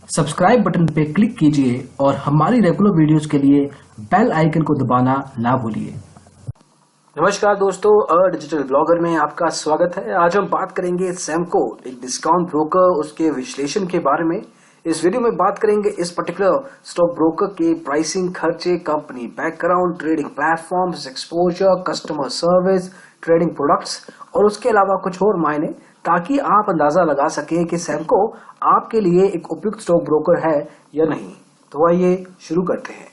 Subscribe button पे click कीजिए और हमारी रेगुलर वीडियोस के लिए बेल आइकन को दबाना ना भूलिए। नमस्कार दोस्तों, डिजिटल ब्लॉगर में आपका स्वागत है। आज हम बात करेंगे सेमको, एक डिस्काउंट ब्रोकर, उसके विश्लेषण के बारे में। इस वीडियो में बात करेंगे इस पर्टिकुलर स्टॉक ब्रोकर के प्राइसिंग, खर्चे, company background, trading platforms, exposure, customer service, trading products और उसके अलावा कुछ और मायने, ताकि आप अंदाजा लगा सकें कि सेमको आपके लिए एक उपयुक्त स्टॉक ब्रोकर है या नहीं। तो आइए शुरू करते हैं।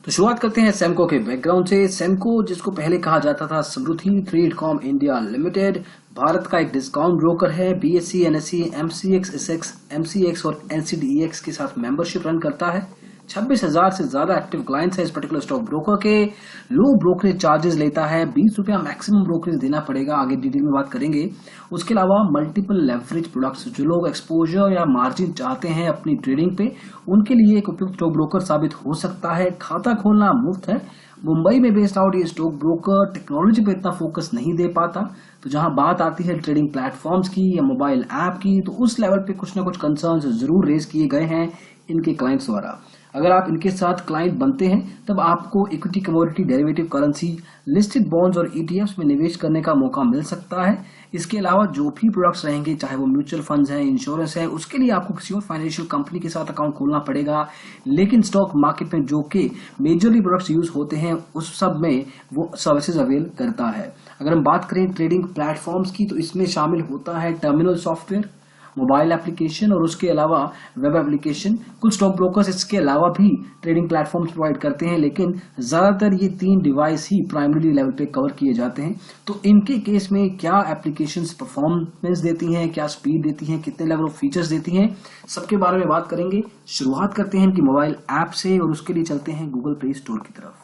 तो शुरुआत करते हैं सेमको के बैकग्राउंड से। सेमको, जिसको पहले कहा जाता था समृद्धि ट्रेडकॉम इंडिया लिमिटेड, भारत का एक डिस्काउंट ब्रोकर है। BSE, NSE, MCX, SX, MCX और एनसीडीईएक्स के साथ मेंबरशिप रन करता है। 26,000 से ज्यादा एक्टिव क्लाइंट्स है इस पर्टिकुलर स्टॉक ब्रोकर के। लो ब्रोकरेज चार्जेस लेता है, 20 रुपया मैक्सिमम ब्रोकरेज देना पड़ेगा, आगे डिटेल में बात करेंगे। उसके अलावा मल्टीपल लेवरेज प्रोडक्ट्स, जो लोग एक्सपोजर या मार्जिन चाहते हैं अपनी ट्रेडिंग पे, उनके लिए एक उपयुक्त स्टॉक ब्रोकर साबित हो सकता है। खाता खोलना मुफ्त है। मुंबई में बेस्ड आउट ये स्टॉक ब्रोकर टेक्नोलॉजी पे इतना फोकस नहीं दे पाता। तो जहां बात आती है ट्रेडिंग प्लेटफॉर्म्स की या मोबाइल ऐप की, तो उस लेवल पे कुछ ना कुछ कंसर्न्स जरूर रेज किए गए हैं इनके क्लाइंट्स द्वारा। अगर आप इनके साथ क्लाइंट बनते हैं तब आपको equity, commodity, derivative, currency, listed bonds और ईटीएफ्स में निवेश करने का मौका मिल सकता है। इसके अलावा जो भी प्रोडक्ट्स रहेंगे, चाहे वो म्यूचुअल फंड्स हैं, इंश्योरेंस है, उसके लिए आपको किसी और फाइनेंशियल कंपनी के साथ अकाउंट खोलना पड़ेगा। लेकिन स्टॉक मार्केट में जो कि मेजरली प्रोडक्ट्स यूज होते हैं, उस सब में वो सर्विसेज अवेल करता है। अगर हम बात करें ट्रेडिंग प्लेटफॉर्म्स की, तो इसमें शामिल होता है टर्मिनल सॉफ्टवेयर, मोबाइल एप्लीकेशन और उसके अलावा वेब एप्लीकेशन। कुछ स्टॉक ब्रोकर्स इसके अलावा भी ट्रेडिंग प्लेटफॉर्म्स प्रोवाइड करते हैं, लेकिन ज्यादातर ये 3 डिवाइस ही प्राइमरी लेवल पे कवर किए जाते हैं। तो इनके केस में क्या एप्लीकेशंस परफॉर्मेंस देती हैं, क्या स्पीड देती हैं, कितने लेवल ऑफ फीचर्स देती हैं, सबके बारे में बात करेंगे। शुरुआत करते हैं इनकी मोबाइल ऐप से और उसके लिए चलते हैं गूगल प्ले स्टोर की तरफ।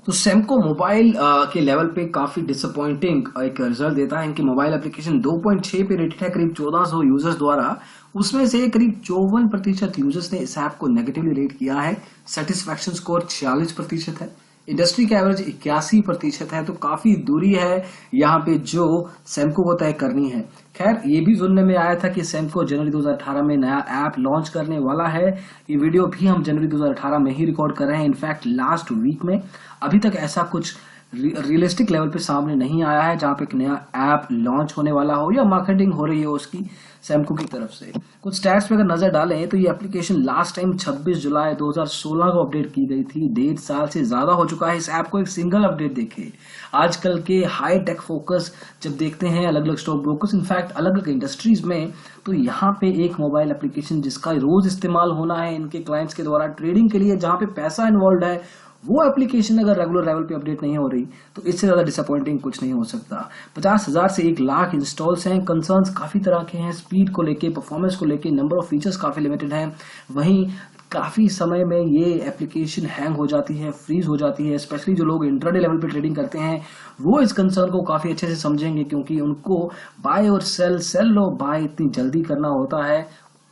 तो सेमको मोबाइल के लेवल पे काफी डिसअपॉइंटिंग एक रिजल्ट देता है। इनकी मोबाइल एप्लीकेशन 2.6 पे रेटेड है करीब 1400 यूजर्स द्वारा। उसमें से करीब 54% यूजर्स ने इस ऐप को नेगेटिवली रेट किया है। सेटिस्फैक्शन स्कोर 46% है। इंडस्ट्री का एवरेज 81% है। तो काफी दूरी है यहाँ पे जो सेमको को तय करनी है। खैर, ये भी सुनने में आया था कि सेमको जनवरी 2018 में नया ऐप लॉन्च करने वाला है। ये वीडियो भी हम जनवरी 2018 में ही रिकॉर्ड कर रहे हैं, इनफैक्ट लास्ट वीक में। अभी तक ऐसा कुछ रियलिस्टिक लेवल पे सामने नहीं आया है जहां पे एक नया ऐप लॉन्च होने वाला हो या मार्केटिंग हो रही हो उसकी सेमको की तरफ से। कुछ स्टैट्स पे अगर नजर डालें तो ये एप्लीकेशन लास्ट टाइम 26 जुलाई 2016 को अपडेट की गई थी। 1.5 साल से ज्यादा हो चुका है इस ऐप को एक सिंगल अपडेट देखे। आजकल के हाई टेक फोकस जब देखते हैं अलग अलग स्टॉक ब्रोकर्स, इनफैक्ट अलग अलग इंडस्ट्रीज में, तो यहाँ पे एक मोबाइल एप्लीकेशन जिसका रोज इस्तेमाल होना है इनके क्लाइंट्स के द्वारा ट्रेडिंग के लिए, जहां पे पैसा इन्वॉल्व है, वो एप्लीकेशन अगर रेगुलर लेवल पे अपडेट नहीं हो रही तो इससे ज्यादा डिसअपॉइंटिंग कुछ नहीं हो सकता। 50,000 से 1 लाख इंस्टॉल्स हैं। कंसर्न्स काफी तरह के हैं, स्पीड को लेके, परफॉर्मेंस को लेके, नंबर ऑफ फीचर्स काफी लिमिटेड हैं। वहीं काफी समय में ये एप्लीकेशन हैंग हो जाती है, फ्रीज हो जाती है। स्पेशली जो लोग इंट्राडे लेवल पे ट्रेडिंग करते हैं वो इस कंसर्न को काफी अच्छे से समझेंगे, क्योंकि उनको बाय और सेल लो बाय इतनी जल्दी करना होता है।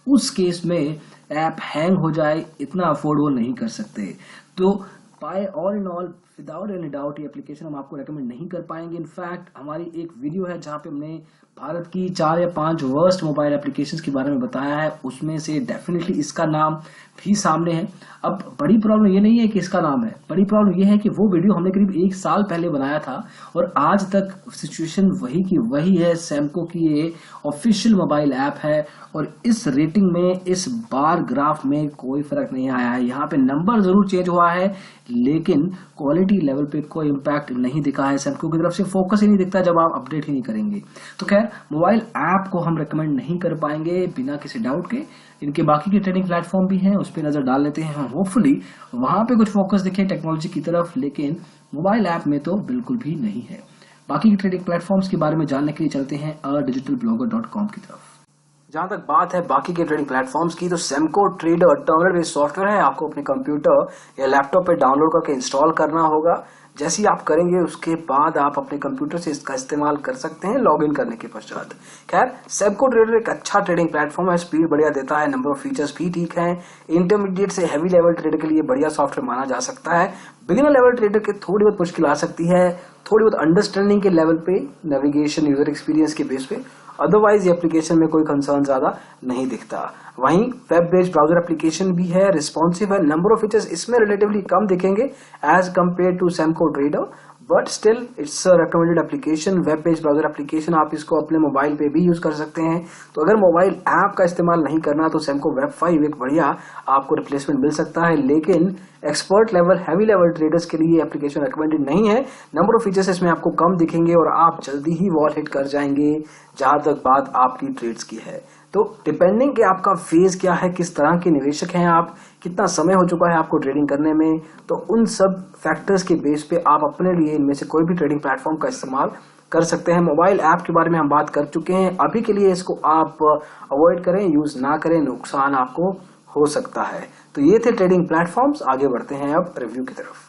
उस केस में ऐप हैंग हो जाए इतना अफोर्ड वो नहीं कर सकते। तो by all in all, without any doubt, ये एप्लीकेशन हम आपको रेकमेंड नहीं कर पाएंगे। इनफैक्ट हमारी एक वीडियो है जहां पे हमने भारत की 4 या 5 वर्स्ट मोबाइल एप्लीकेशंस के बारे में बताया है, उसमें से डेफिनेटली इसका नाम भी सामने है। अब बड़ी प्रॉब्लम ये नहीं है कि इसका नाम है, बड़ी प्रॉब्लम ये है कि वो वीडियो हमने करीब 1 साल पहले बनाया था और आज तक सिचुएशन वही की वही है। सेमको की ये ऑफिशियल मोबाइल ऐप है और इस रेटिंग में, इस बार ग्राफ में कोई फर्क नहीं आया है। यहाँ पे नंबर जरूर चेंज हुआ है, लेकिन क्वालिटी लेवल पे कोई इम्पैक्ट नहीं दिखा है। सेमको की तरफ से फोकस ही नहीं दिखता जब आप अपडेट ही नहीं करेंगे। तो खैर, मोबाइल ऐप को हम रेकमेंड नहीं कर पाएंगे बिना किसी डाउट के। इनके बाकी के ट्रेडिंग प्लेटफॉर्म भी हैं, उस पर नजर डाल लेते हैं। होपफुली वहां पे कुछ फोकस दिखे टेक्नोलॉजी की तरफ, लेकिन मोबाइल ऐप में तो बिल्कुल भी नहीं है। बाकी की ट्रेडिंग प्लेटफॉर्म्स के बारे में जानने के लिए चलते हैं digitalblogger.com की तरफ। जहां तक बात है बाकी के ट्रेडिंग प्लेटफॉर्म्स की, तो सेमको ट्रेडर टर्मिनल बेस्ड सॉफ्टवेयर है। आपको अपने कंप्यूटर या लैपटॉप पे डाउनलोड करके इंस्टॉल करना होगा। जैसे ही आप करेंगे उसके बाद आप अपने कंप्यूटर से इसका इस्तेमाल कर सकते हैं लॉगिन करने के पश्चात। खैर, सेमको ट्रेडर एक अच्छा ट्रेडिंग प्लेटफॉर्म है, स्पीड बढ़िया देता है, नंबर ऑफ फीचर्स भी ठीक है। इंटरमीडिएट से हैवी लेवल ट्रेडर के लिए बढ़िया सॉफ्टवेयर माना जा सकता है। बिगिनर लेवल ट्रेडर के थोड़ी बहुत मुश्किल आ सकती है, थोड़ी बहुत अंडरस्टैंडिंग के लेवल पे, नेविगेशन यूजर एक्सपीरियंस के बेस पे। अदरवाइज ये एप्लीकेशन में कोई कंसर्न ज्यादा नहीं दिखता। वहीं वेब बेस्ड ब्राउजर एप्लीकेशन भी है, रिस्पॉन्सिव है। नंबर ऑफ फीचर्स इसमें रिलेटिवली कम दिखेंगे as compare to Samco trader, but still it's a recommended application. Web based browser application आप इसको अपने मोबाइल पे भी यूज कर सकते हैं। तो अगर मोबाइल ऐप का इस्तेमाल नहीं करना तो सेमको वेब 5 एक बढ़िया आपको रिप्लेसमेंट मिल सकता है, लेकिन expert level heavy level traders के लिए एप्लीकेशन रिकमेंडेड नहीं है। नंबर ऑफ फीचर्स इसमें आपको कम दिखेंगे और आप जल्दी ही वॉल हिट कर जाएंगे जहां तक बात आपकी ट्रेड्स की है। तो डिपेंडिंग कि आपका फेज क्या है, किस तरह के निवेशक हैं आप, कितना समय हो चुका है आपको ट्रेडिंग करने में, तो उन सब फैक्टर्स के बेस पे आप अपने लिए इनमें से कोई भी ट्रेडिंग प्लेटफॉर्म का इस्तेमाल कर सकते हैं। मोबाइल ऐप के बारे में हम बात कर चुके हैं, अभी के लिए इसको आप अवॉइड करें, यूज ना करें, नुकसान आपको हो सकता है। तो ये थे ट्रेडिंग प्लेटफॉर्म्स। आगे बढ़ते हैं अब रिव्यू की तरफ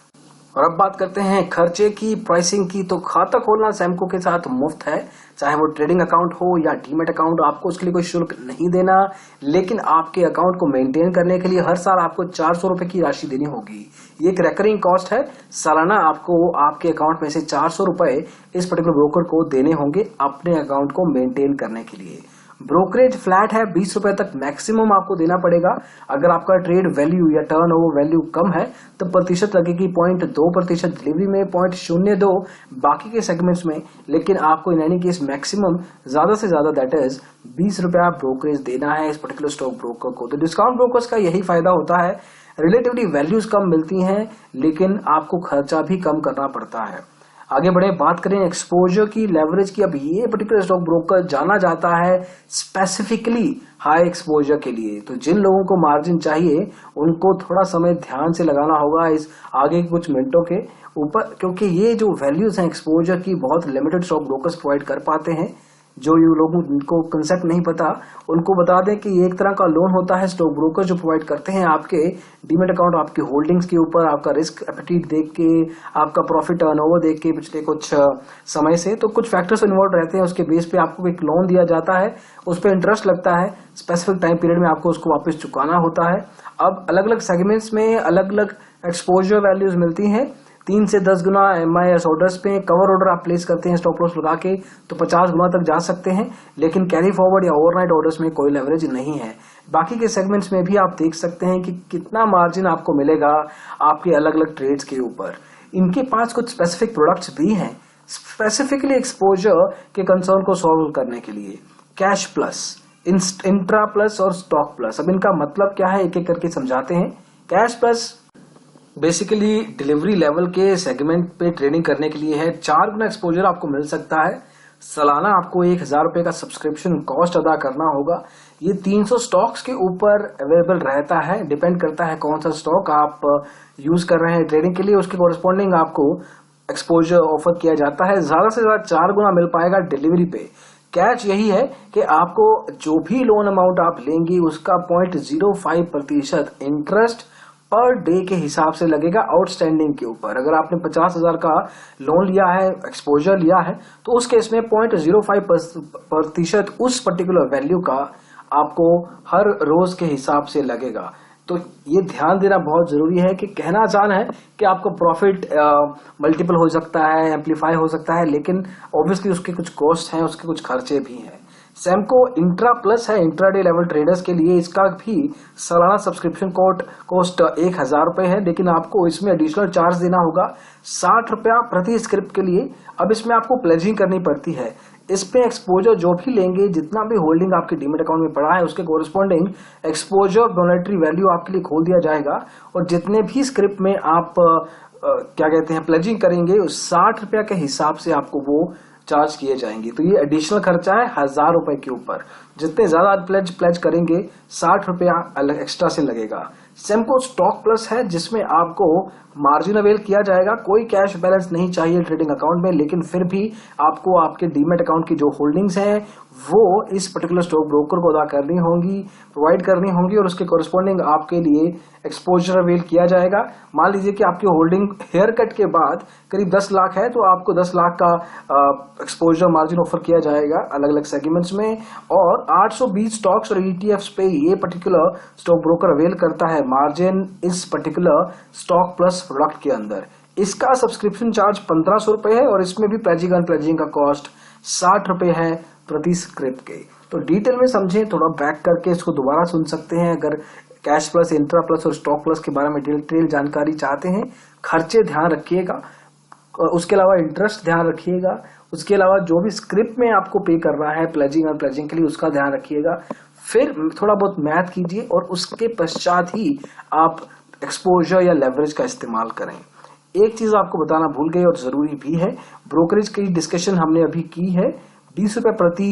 और अब बात करते हैं खर्चे की, प्राइसिंग की। तो खाता खोलना सेमको के साथ मुफ्त है, चाहे वो ट्रेडिंग अकाउंट हो या डीमैट अकाउंट। आपको उसके लिए कोई शुल्क नहीं देना, लेकिन आपके अकाउंट को मेंटेन करने के लिए हर साल आपको 400 रुपए की राशि देनी होगी। ये एक रिकरिंग कॉस्ट है। सालाना आपको आपके अकाउंट में से 400 रुपए इस पर्टिकुलर ब्रोकर को देने होंगे अपने अकाउंट को मेंटेन करने के लिए। ब्रोकरेज फ्लैट है, 20 रुपए तक मैक्सिमम आपको देना पड़ेगा। अगर आपका ट्रेड वैल्यू या टर्नओवर वैल्यू कम है तो प्रतिशत लगेगी 0.2%, डिलीवरी में 0.02, बाकी के सेगमेंट्स में। लेकिन आपको इन एनी केस मैक्सिमम ज्यादा से ज्यादा दैट इज 20 रुपया ब्रोकरेज देना है इस पर्टिकुलर स्टॉक ब्रोकर को। तो डिस्काउंट ब्रोकर्स का यही फायदा होता है, रिलेटिवली वैल्यूज कम मिलती हैं लेकिन आपको खर्चा भी कम करना पड़ता है। आगे बढ़े, बात करें एक्सपोजर की, लेवरेज की। अब ये पर्टिकुलर स्टॉक ब्रोकर जाना जाता है स्पेसिफिकली हाई एक्सपोजर के लिए। तो जिन लोगों को मार्जिन चाहिए उनको थोड़ा समय ध्यान से लगाना होगा इस आगे के कुछ मिनटों के ऊपर, क्योंकि ये जो वैल्यूज हैं एक्सपोजर की बहुत लिमिटेड स्टॉक ब्रोकर्स प्रोवाइड कर पाते हैं। जो ये लोगों को कंसेप्ट नहीं पता उनको बता दें कि ये एक तरह का लोन होता है स्टॉक ब्रोकर जो प्रोवाइड करते हैं आपके डीमैट अकाउंट, आपकी होल्डिंग्स के ऊपर, आपका रिस्क एपेटाइट देख के, आपका प्रॉफिट टर्नओवर देख के पिछले कुछ समय से। तो कुछ फैक्टर्स इन्वॉल्व रहते हैं, उसके बेस पे आपको एक लोन दिया जाता है, उस पर इंटरेस्ट लगता है, स्पेसिफिक टाइम पीरियड में आपको उसको वापस चुकाना होता है। अब अलग अलग सेगमेंट्स में अलग अलग एक्सपोजर वैल्यूज मिलती हैं। 3 से 10 गुना MIS ऑर्डर्स पे कवर ऑर्डर आप प्लेस करते हैं स्टॉप लॉस लगा के तो 50 गुना तक जा सकते हैं, लेकिन कैरी फॉरवर्ड या ओवरनाइट ऑर्डर्स में कोई लेवरेज नहीं है। बाकी के सेगमेंट्स में भी आप देख सकते हैं कि कितना मार्जिन आपको मिलेगा आपके अलग अलग ट्रेड्स के ऊपर। इनके पास कुछ स्पेसिफिक प्रोडक्ट्स भी हैं स्पेसिफिकली एक्सपोजर के कंसर्न को सॉल्व करने के लिए। कैश प्लस, इंट्रा प्लस और स्टॉक प्लस। अब इनका मतलब क्या है एक एक करके समझाते हैं। Cash plus basically delivery level के सेगमेंट पे ट्रेडिंग करने के लिए है। 4 गुना एक्सपोजर आपको मिल सकता है। सालाना आपको 1000 रुपए का सब्सक्रिप्शन कॉस्ट अदा करना होगा। ये 300 स्टॉक्स के ऊपर अवेलेबल रहता है, डिपेंड करता है कौन सा स्टॉक आप यूज कर रहे हैं ट्रेडिंग के लिए, उसके कोरस्पॉन्डिंग आपको एक्सपोजर ऑफर किया जाता है। ज्यादा से ज्यादा 4 गुना मिल पाएगा डिलीवरी पे। कैच यही है कि आपको जो भी लोन अमाउंट आप लेंगे उसका 0.05% इंटरेस्ट पर डे के हिसाब से लगेगा आउटस्टैंडिंग के ऊपर। अगर आपने 50,000 का लोन लिया है, एक्सपोजर लिया है, तो उस केस में 0.05% उस पर्टिकुलर वैल्यू का आपको हर रोज के हिसाब से लगेगा। तो ये ध्यान देना बहुत जरूरी है कि कहना आसान है कि आपको प्रॉफिट मल्टीपल हो सकता है, एम्पलीफाई हो सकता है, लेकिन ऑब्वियसली उसके कुछ कॉस्ट हैं, उसके कुछ खर्चे भी हैं। सेमको इंट्रा प्लस है इंट्राडे लेवल ट्रेडर्स के लिए। इसका भी सालाना सब्सक्रिप्शन कॉस्ट 1000 रुपए है, लेकिन आपको इसमें एडिशनल चार्ज देना होगा 60 रुपया प्रति स्क्रिप्ट के लिए। अब इसमें आपको प्लेजिंग करनी पड़ती है। इस पे एक्सपोजर जो भी लेंगे, जितना भी होल्डिंग आपके डीमेट अकाउंट में पड़ा है उसके कोरस्पॉन्डिंग एक्सपोजर मॉनेटरी वैल्यू आपके लिए खोल दिया जाएगा। और जितने भी स्क्रिप्ट में आप क्या कहते हैं प्लेजिंग करेंगे उस 60 रुपया के हिसाब से आपको वो चार्ज किए जाएंगे। तो ये एडिशनल खर्चा है 1000 रुपए के ऊपर। जितने ज्यादा प्लेज करेंगे 60 रुपया अलग एक्स्ट्रा से लगेगा। सेमको स्टॉक प्लस है जिसमें आपको मार्जिन अवेल किया जाएगा। कोई कैश बैलेंस नहीं चाहिए ट्रेडिंग अकाउंट में, लेकिन फिर भी आपको आपके डीमेट अकाउंट की जो होल्डिंग्स हैं वो इस पर्टिकुलर स्टॉक ब्रोकर को अदा करनी होंगी, प्रोवाइड करनी होंगी, और उसके कोरिस्पॉन्डिंग आपके लिए एक्सपोजर अवेल किया जाएगा। मान लीजिए कि आपकी होल्डिंग हेयर कट के बाद करीब 10 लाख है, तो आपको 10 लाख का एक्सपोजर मार्जिन ऑफर किया जाएगा अलग अलग सेगमेंट्स में, और 820 स्टॉक्स और ईटीएफ्स पे ये पर्टिकुलर स्टॉक ब्रोकर अवेल करता है मार्जिन इस पर्टिकुलर स्टॉक प्लस प्रोडक्ट के अंदर। इसका सब्सक्रिप्शन चार्ज 1500 रुपए है, और इसमें भी प्लेजिंग अनप्लेजिंग का कॉस्ट 60 रुपए है प्रति स्क्रिप्ट के। तो डिटेल में समझें, थोड़ा बैक करके इसको दोबारा सुन सकते हैं अगर कैश प्लस, इंट्रा प्लस और स्टॉक प्लस के बारे में डिटेल जानकारी चाहते हैं। खर्चे ध्यान रखिएगा, उसके अलावा इंटरेस्ट ध्यान रखिएगा, उसके अलावा जो भी स्क्रिप्ट में आपको पे कर रहा है प्लेजिंग और प्लेजिंग के लिए उसका ध्यान रखिएगा। फिर थोड़ा बहुत मैथ कीजिए और उसके पश्चात ही आप एक्सपोजर या लेवरेज का इस्तेमाल करें। एक चीज आपको बताना भूल गए और जरूरी भी है, ब्रोकरेज की डिस्कशन हमने अभी की है। 20 रुपए प्रति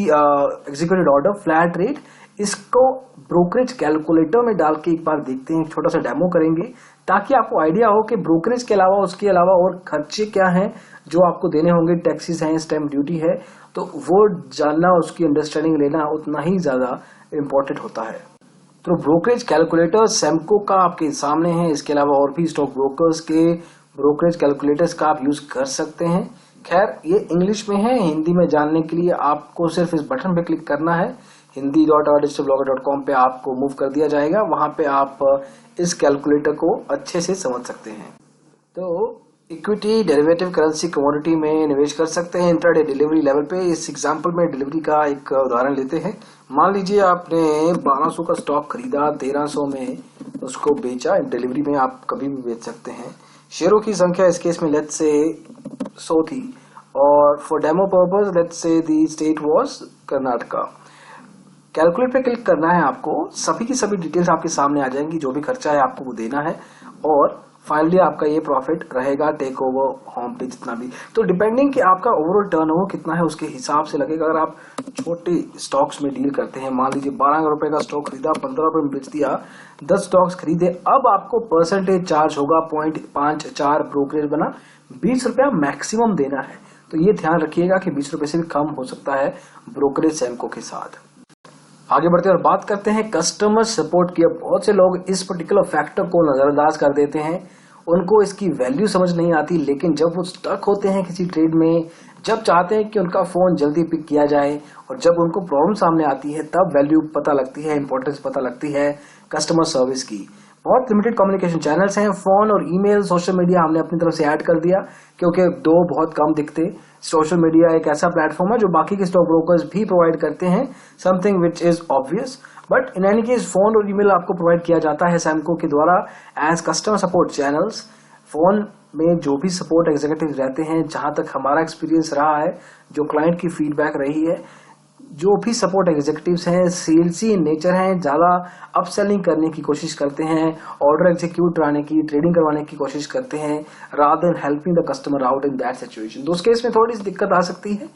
एग्जीक्यूटेड ऑर्डर फ्लैट रेट। इसको ब्रोकरेज कैलकुलेटर में डाल के एक बार देखते हैं, छोटा सा डेमो करेंगे ताकि आपको आइडिया हो कि ब्रोकरेज के अलावा उसके अलावा और खर्चे क्या हैं जो आपको देने होंगे। टैक्सेस हैं, स्टैम्प ड्यूटी है, तो वो जानना, उसकी अंडरस्टैंडिंग लेना उतना ही ज्यादा इंपॉर्टेंट होता है। तो ब्रोकरेज कैलकुलेटर सेमको का आपके सामने है। इसके अलावा और भी स्टॉक ब्रोकर्स के ब्रोकरेज कैलकुलेटर्स का आप यूज कर सकते हैं। खैर ये इंग्लिश में है, हिंदी में जानने के लिए आपको सिर्फ इस बटन पे क्लिक करना है, hindi.digitalblogger.com पे आपको मूव कर दिया जाएगा। वहां पे आप इस कैलकुलेटर को अच्छे से समझ सकते हैं। तो इक्विटी, डेरिवेटिव, करेंसी, कमोडिटी में निवेश कर सकते हैं इंट्राडे डिलीवरी लेवल पे। इस एग्जांपल में डिलीवरी का एक उदाहरण लेते हैं। मान लीजिए आपने 1200 का स्टॉक खरीदा, 1300 में उसको बेचा। डिलीवरी में आप कभी भी बेच सकते हैं। शेयरों की संख्या इस केस में लेट्स से 100 थी, और for demo purpose let's say the state was Karnataka. Calculate पे क्लिक करना है आपको, सभी की सभी डिटेल्स आपके सामने आ जाएंगी, जो भी खर्चा है आपको वो देना है, और फाइनली आपका ये प्रॉफिट रहेगा टेक ओवर होम पे जितना भी। तो डिपेंडिंग कि आपका ओवरऑल टर्नओवर कितना है उसके हिसाब से लगेगा। अगर आप छोटे स्टॉक्स में डील करते हैं, मान लीजिए 12 रुपए का स्टॉक खरीदा, 15 रुपए में बेच दिया, 10 स्टॉक्स खरीदे, अब आपको परसेंटेज चार्ज होगा 0.54 ब्रोकरेज बना, 20 रुपया मैक्सिमम देना है। तो ये ध्यान रखिएगा कि 20 रुपए से भी कम हो सकता है ब्रोकरेज सेमको के साथ। आगे बढ़ते हैं और बात करते हैं कस्टमर सपोर्ट की। बहुत से लोग इस पर्टिकुलर फैक्टर को नजरअंदाज कर देते हैं, उनको इसकी वैल्यू समझ नहीं आती, लेकिन जब वो स्टक होते हैं किसी ट्रेड में, जब चाहते हैं कि उनका फोन जल्दी पिक किया जाए, और जब उनको प्रॉब्लम सामने आती है, तब वैल्यू पता लगती है, इंपॉर्टेंस पता लगती है कस्टमर सर्विस की। बहुत लिमिटेड कम्युनिकेशन चैनल्स हैं, फोन और ईमेल, सोशल मीडिया हमने अपनी तरफ से ऐड कर दिया क्योंकि दो बहुत कम दिखते। सोशल मीडिया एक ऐसा प्लेटफॉर्म है जो बाकी के स्टॉक ब्रोकर्स भी प्रोवाइड करते हैं, something which is obvious, but in any case phone और ईमेल आपको प्रोवाइड किया जाता है सेमको के द्वारा as customer support channels. Phone में जो भी सपोर्ट एग्जीक्यूटिव रहते हैं, जहां तक हमारा एक्सपीरियंस रहा है, जो क्लाइंट की फीडबैक रही है, जो भी सपोर्ट एग्जीक्यूटिव्स हैं सेल्सी इन नेचर हैं, ज्यादा अपसेलिंग करने की कोशिश करते हैं, ऑर्डर एग्जीक्यूट कराने की, ट्रेडिंग करवाने की कोशिश करते हैं, rather than helping the customer out in that situation. तो उस केस में थोड़ी सी दिक्कत आ सकती है।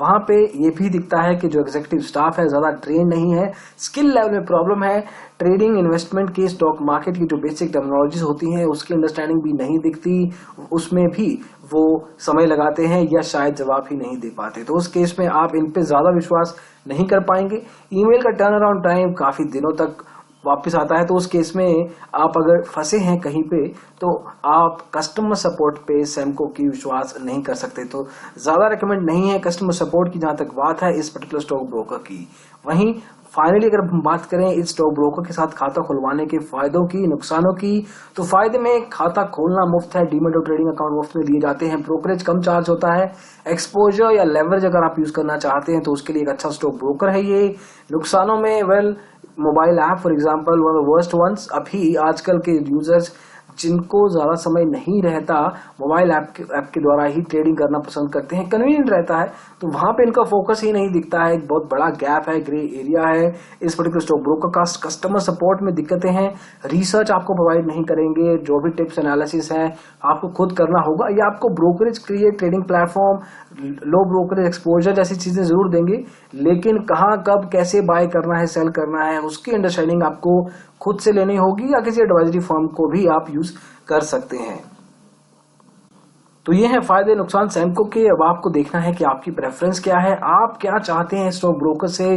वहां पे ये भी दिखता है कि जो एग्जीक्यूटिव स्टाफ है ज्यादा ट्रेन नहीं है, स्किल लेवल में प्रॉब्लम है, ट्रेडिंग, इन्वेस्टमेंट की, स्टॉक मार्केट की जो बेसिक टर्मिनोलॉजीज होती हैं उसकी अंडरस्टैंडिंग भी नहीं दिखती, उसमें भी वो समय लगाते हैं या शायद जवाब ही नहीं दे पाते। तो उस केस में आप इन पे ज्यादा विश्वास नहीं कर पाएंगे। ईमेल का टर्न अराउंड टाइम काफी दिनों तक वापस आता है, तो उस केस में आप अगर फंसे हैं कहीं पे तो आप कस्टमर सपोर्ट पे सेमको की विश्वास नहीं कर सकते। तो ज्यादा रिकमेंड नहीं है कस्टमर सपोर्ट की, जहां तक बात है इस पर्टिकुलर स्टॉक ब्रोकर की। वहीं फाइनली अगर हम बात करें इस स्टॉक ब्रोकर के साथ खाता खुलवाने के फायदों की, नुकसानों की, तो फायदे में खाता खोलना मुफ्त है, डीमेट और ट्रेडिंग अकाउंट मुफ्त में दिए जाते हैं, ब्रोकरेज कम चार्ज होता है, एक्सपोजर या लेवरेज अगर आप यूज करना चाहते हैं तो उसके लिए एक अच्छा स्टॉक ब्रोकर है ये। नुकसानों में well, mobile app for example one of the worst ones. अभी आजकल के यूजर्स जिनको ज्यादा समय नहीं रहता, मोबाइल ऐप के द्वारा ही ट्रेडिंग करना पसंद करते हैं, कन्वीनियंट रहता है, तो वहां पे इनका फोकस ही नहीं दिखता है। एक बहुत बड़ा गैप है, ग्रे एरिया है इस पर्टिकुलर स्टॉक ब्रोकर का। कस्टमर सपोर्ट में दिक्कतें हैं, रिसर्च आपको प्रोवाइड नहीं करेंगे, जो भी टिप्स एनालिसिस है आपको खुद करना होगा, या आपको ब्रोकरेज क्रिएट, ट्रेडिंग प्लेटफॉर्म, लो ब्रोकरेज एक्सपोजर जैसी चीजें जरूर देंगे, लेकिन कहाँ, कब, कैसे बाय करना है, सेल करना है, उसकी अंडरस्टैंडिंग आपको खुद से लेनी होगी, या किसी एडवाइजरी फर्म को भी आप यूज कर सकते हैं। तो ये है फायदे नुकसान सैमको के। अब आपको देखना है कि आपकी प्रेफरेंस क्या है, आप क्या चाहते हैं स्टॉक ब्रोकर से,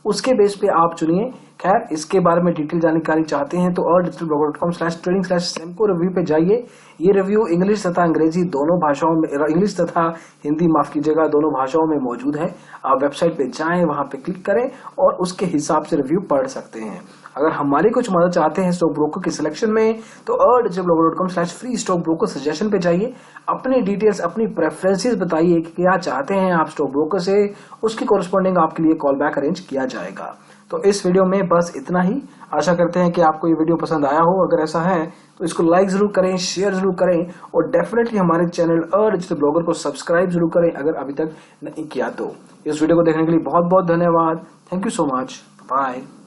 उसके बेस पे आप चुनिए। खैर, इसके बारे में डिटेल जानकारी चाहते हैं तो digitalblogger.com/trading/semco रिव्यू पे जाइए। ये रिव्यू इंग्लिश तथा अंग्रेजी दोनों भाषाओं में, इंग्लिश तथा हिंदी माफ कीजिएगा, दोनों भाषाओं में मौजूद है। आप वेबसाइट पे जाएं, वहां पे क्लिक करें और उसके हिसाब से रिव्यू पढ़ सकते हैं। अगर हमारी कुछ मदद चाहते हैं स्टॉक ब्रोकर की सिलेक्शन में तो digitalblogger.com/free स्टॉक ब्रोकर सजेशन पे जाइए। अपनी डिटेल्स, अपनी प्रेफरेंसेस बताइए कि क्या चाहते हैं आप स्टॉक ब्रोकर से, उसकी कोरस्पॉन्डिंग आपके लिए कॉल बैक अरेंज किया जाएगा। तो इस वीडियो में बस इतना ही। आशा करते हैं कि आपको ये वीडियो पसंद आया हो। अगर ऐसा है तो इसको लाइक जरूर करें, शेयर जरूर करें और डेफिनेटली हमारे चैनल डिजिटल ब्लॉगर को सब्सक्राइब जरूर करें अगर अभी तक नहीं किया तो। इस वीडियो को देखने के लिए बहुत बहुत धन्यवाद। Thank you so much. Bye.